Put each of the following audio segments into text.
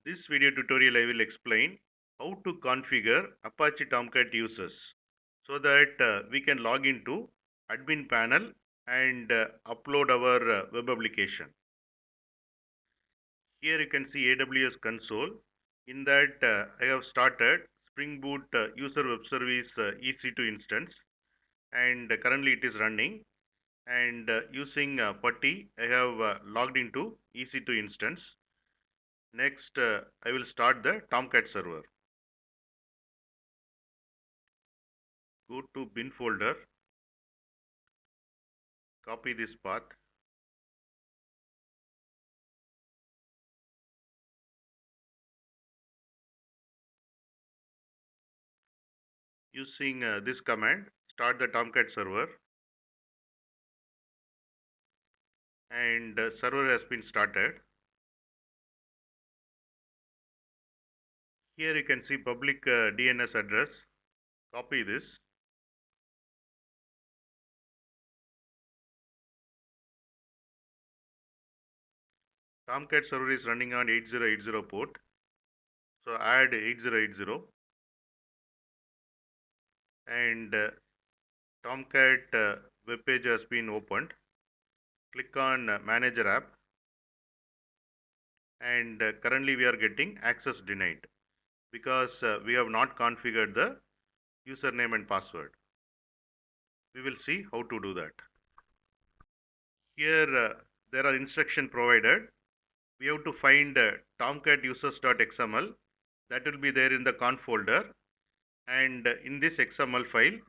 This video tutorial I will explain how to configure Apache Tomcat users so that we can log into admin panel and upload our web application. Here you can see AWS console. In that I have started Spring Boot user web service EC2 instance, and currently it is running, and using putty I have logged into EC2 instance. Next I will start the Tomcat server. Go to bin folder, copy this path, using this command start the Tomcat server, and server has been started. Here you can see public DNS address, copy this. Tomcat server is running on 8080 port, so add 8080, and Tomcat web page has been opened. Click on Manager App, and currently we are getting access denied because we have not configured the username and password. We will see how to do that. Here there are instructions provided. We have to find tomcat-users.xml, that will be there in the conf folder, and in this XML file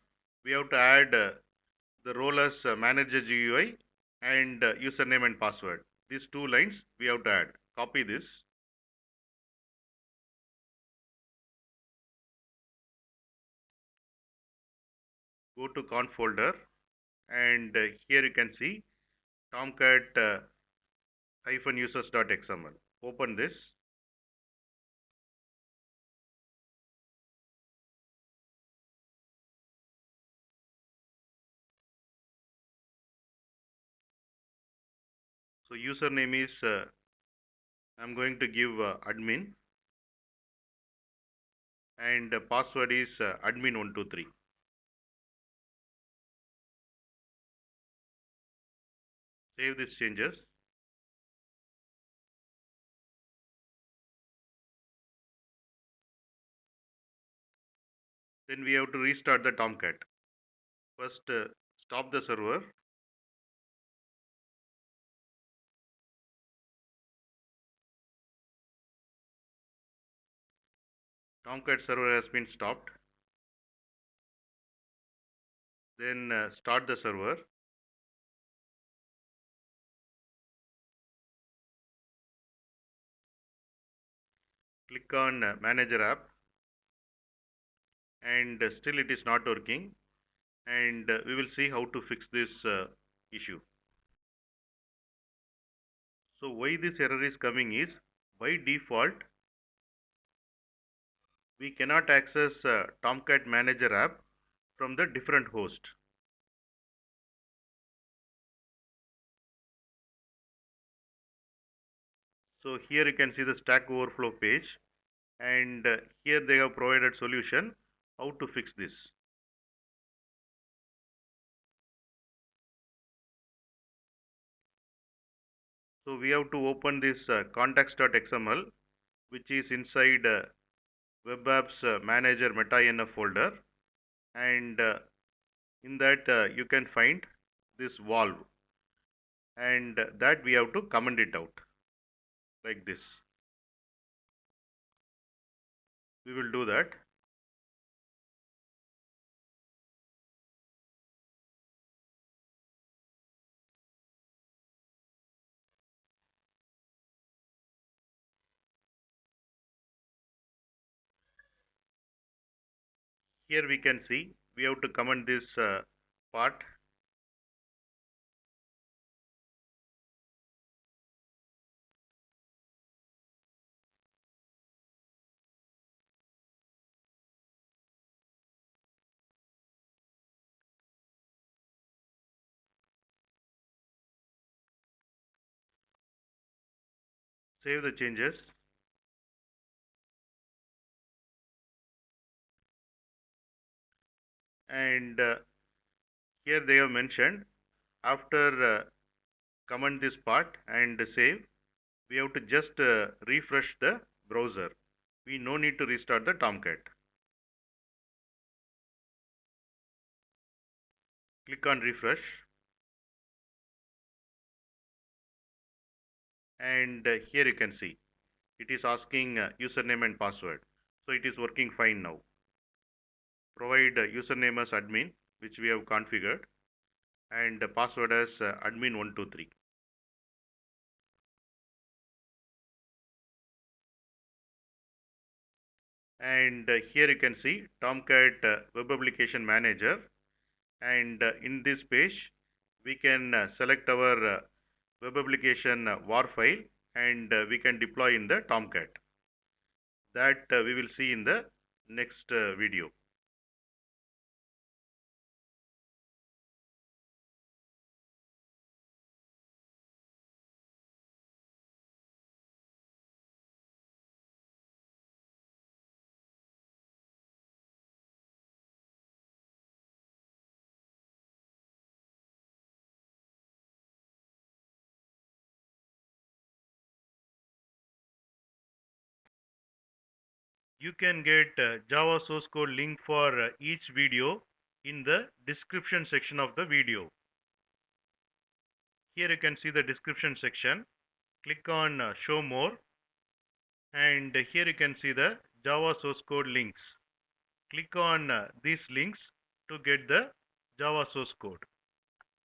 we have to add the role as manager GUI and username and password. These two lines we have to add. Copy this. Go to conf folder, and here you can see tomcat users.xml. Open this. So username is I'm going to give admin, and password is admin123. Save these changes. Then we have to restart the Tomcat. First stop the server. Tomcat server has been stopped. Then start the server. Click on Manager App, and still it is not working, and we will see how to fix this issue. So why this error is coming is, by default we cannot access Tomcat Manager App from the different host. So here you can see the Stack Overflow page, and here they have provided solution how to fix this. So we have to open this contacts.xml, which is inside web apps manager meta-inf folder, and in that you can find this valve, and that we have to comment it out like this. We will do that. Here we can see we have to comment this part. Save the changes. And here they have mentioned after comment this part and save, we have to just refresh the browser. We no need to restart the Tomcat. Click on refresh, and here you can see it is asking username and password. So it is working fine now. Provide username as admin, which we have configured, and password as admin123. And here you can see Tomcat Web Application Manager, and in this page we can select our web application war file, and we can deploy in the Tomcat. That we will see in the next video. You can get Java source code link for each video in the description section of the video. Here you can see the description section. Click on show more, and here you can see the Java source code links. Click on these links to get the Java source code.